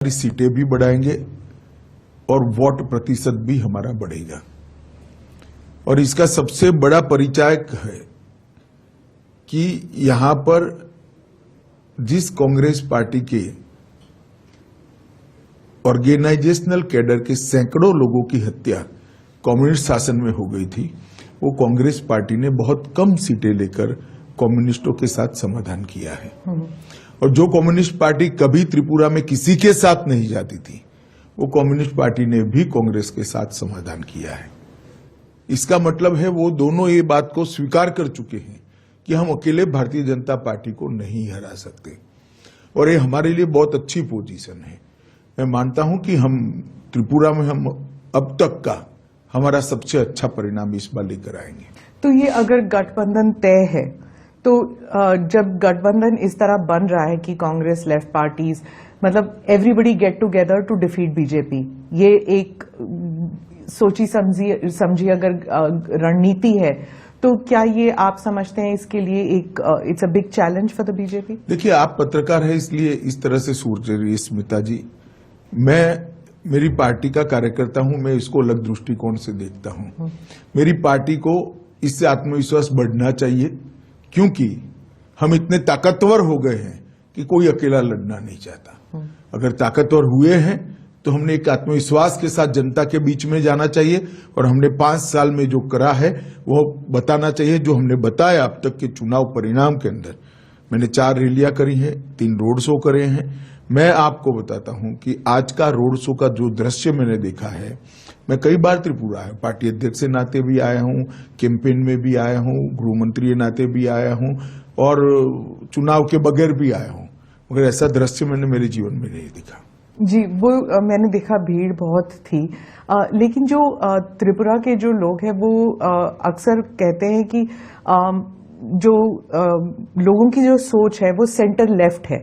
सीटें भी बढ़ाएंगे और वोट प्रतिशत भी हमारा बढ़ेगा। और इसका सबसे बड़ा परिचायक है कि यहां पर जिस कांग्रेस पार्टी के ऑर्गेनाइजेशनल कैडर के सैकड़ों लोगों की हत्या कम्युनिस्ट शासन में हो गई थी, वो कांग्रेस पार्टी ने बहुत कम सीटें लेकर कम्युनिस्टों के साथ समाधान किया है। और जो कम्युनिस्ट पार्टी कभी त्रिपुरा में किसी के साथ नहीं जाती थी, वो कम्युनिस्ट पार्टी ने भी कांग्रेस के साथ समाधान किया है। इसका मतलब है वो दोनों ये बात को स्वीकार कर चुके हैं कि हम अकेले भारतीय जनता पार्टी को नहीं हरा सकते, और ये हमारे लिए बहुत अच्छी पोजीशन है। मैं मानता हूं कि हम त्रिपुरा में हम अब तक का हमारा सबसे अच्छा परिणाम इस बार लेकर आएंगे। तो ये अगर गठबंधन तय है, तो जब गठबंधन इस तरह बन रहा है कि कांग्रेस, लेफ्ट पार्टीज, मतलब everybody get together to defeat BJP, ये एक सोची समझी अगर रणनीति है, तो क्या ये आप समझते हैं इसके लिए एक it's a big challenge for the BJP? देखिए, आप पत्रकार हैं इसलिए इस तरह से सोच रही है स्मिता जी। मैं मेरी पार्टी का कार्यकर्ता हूं, मैं इसको अलग दृष्टिकोण से देखता हूं। मेरी पार्टी को इससे आत्मविश्वास बढ़ना चाहिए, क्योंकि हम इतने ताकतवर हो गए हैं कि कोई अकेला लड़ना नहीं चाहता। अगर ताकतवर हुए हैं तो हमने एक आत्मविश्वास के साथ जनता के बीच में जाना चाहिए, और हमने 5 साल में जो करा है वो बताना चाहिए। जो हमने बताया अब तक के चुनाव परिणाम के अंदर, मैंने 4 रैलियां करी हैं, 3 रोड शो करे हैं। मैं आपको बताता हूं कि आज का रोड शो का जो दृश्य मैंने देखा है, मैं कई बार त्रिपुरा है, पार्टी अध्यक्ष के नाते भी आया हूं, कैंपेन में भी आया हूं, गृह मंत्री के नाते भी आया हूं, और चुनाव के बगैर भी आया हूं, मगर ऐसा दृश्य मैंने मेरे जीवन में नहीं देखा। जी, वो मैंने देखा, भीड़ बहुत थी। लेकिन जो त्रिपुरा के जो लोग हैं वो अक्सर कहते हैं कि जो लोगों की जो सोच है वो सेंटर लेफ्ट है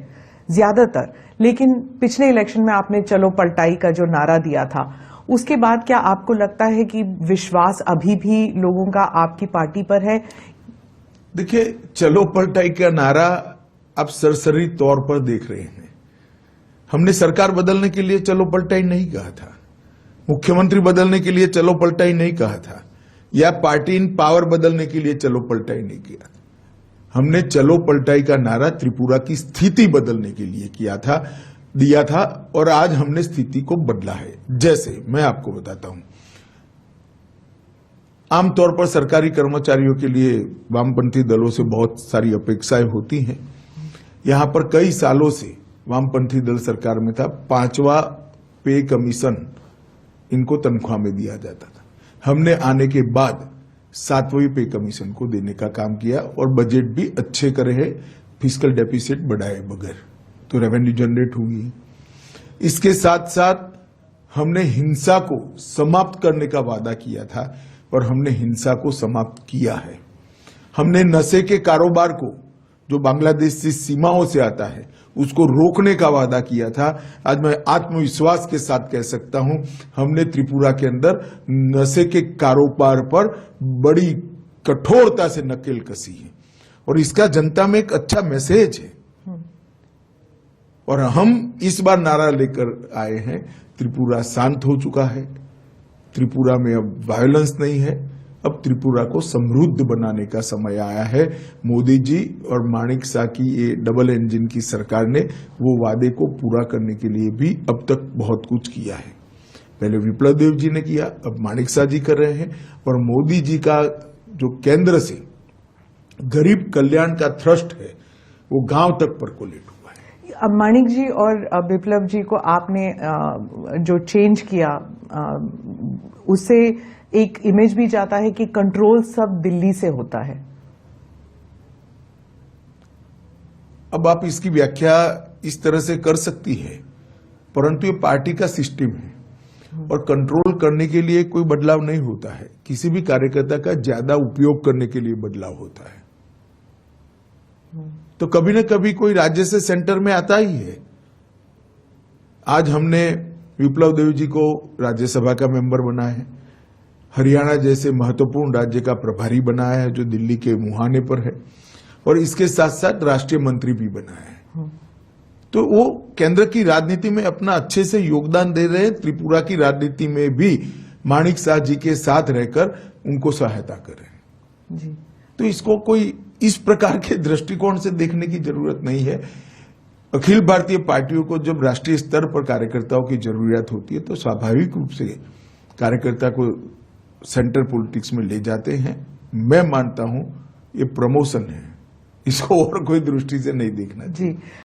ज्यादातर। लेकिन पिछले इलेक्शन में आपने चलो पलटाई का जो नारा दिया था, उसके बाद क्या आपको लगता है कि विश्वास अभी भी लोगों का आपकी पार्टी पर है? देखिए, चलो पलटाई का नारा आप सरसरी तौर पर देख रहे हैं। हमने सरकार बदलने के लिए चलो पलटाई नहीं कहा था, मुख्यमंत्री बदलने के लिए चलो पलटाई नहीं कहा था, या पार्टी इन पावर बदलने के लिए चलो पलटाई नहीं किया। हमने चलो पलटाई का नारा त्रिपुरा की स्थिति बदलने के लिए दिया था, और आज हमने स्थिति को बदला है। जैसे मैं आपको बताता हूं, आमतौर पर सरकारी कर्मचारियों के लिए वामपंथी दलों से बहुत सारी अपेक्षाएं होती हैं। यहां पर कई सालों से वामपंथी दल सरकार में था, 5वां पे कमीशन इनको तनख्वाह में दिया जाता था। हमने आने के बाद 7वें पे कमीशन को देने का काम किया, और बजट भी अच्छे करे हैं, फिस्कल डेफिसिट बढ़ाए बगैर, तो रेवेन्यू जनरेट हुई। इसके साथ साथ हमने हिंसा को समाप्त करने का वादा किया था, और हमने हिंसा को समाप्त किया है। हमने नशे के कारोबार को, जो बांग्लादेश से सीमाओं से आता है, उसको रोकने का वादा किया था। आज मैं आत्मविश्वास के साथ कह सकता हूं, हमने त्रिपुरा के अंदर नशे के कारोबार पर बड़ी कठोरता से नकेल कसी है, और इसका जनता में एक अच्छा मैसेज है। और हम इस बार नारा लेकर आए हैं, त्रिपुरा शांत हो चुका है, त्रिपुरा में अब वायलेंस नहीं है, अब त्रिपुरा को समृद्ध बनाने का समय आया है। मोदी जी और माणिक शाह की ये डबल इंजन की सरकार ने वो वादे को पूरा करने के लिए भी अब तक बहुत कुछ किया है। पहले विप्लव देव जी ने किया, अब माणिक शाह जी कर रहे हैं, और मोदी जी का जो केंद्र से गरीब कल्याण का थ्रस्ट है, वो गांव तक परकोलेट हुआ है। अब माणिक जी और विप्लव जी को आपने जो चेंज किया, उससे एक इमेज भी जाता है कि कंट्रोल सब दिल्ली से होता है। अब आप इसकी व्याख्या इस तरह से कर सकती है, परंतु ये पार्टी का सिस्टम है, और कंट्रोल करने के लिए कोई बदलाव नहीं होता है। किसी भी कार्यकर्ता का ज्यादा उपयोग करने के लिए बदलाव होता है। तो कभी न कभी कोई राज्य से सेंटर में आता ही है। आज हमने विप्लव देव जी को राज्यसभा का मेंबर बनाया है, हरियाणा जैसे महत्वपूर्ण राज्य का प्रभारी बनाया है जो दिल्ली के मुहाने पर है, और इसके साथ साथ राष्ट्रीय मंत्री भी बनाया है। तो वो केंद्र की राजनीति में अपना अच्छे से योगदान दे रहे हैं, त्रिपुरा की राजनीति में भी माणिक शाह जी के साथ रहकर उनको सहायता करें। जी। तो इसको कोई इस प्रकार के दृष्टिकोण से देखने की जरूरत नहीं है। अखिल भारतीय पार्टियों को जब राष्ट्रीय स्तर पर कार्यकर्ताओं की जरूरत होती है तो स्वाभाविक रूप से कार्यकर्ता को सेंटर पॉलिटिक्स में ले जाते हैं। मैं मानता हूं ये प्रमोशन है, इसको और कोई दृष्टि से नहीं देखना चाहिए। जी।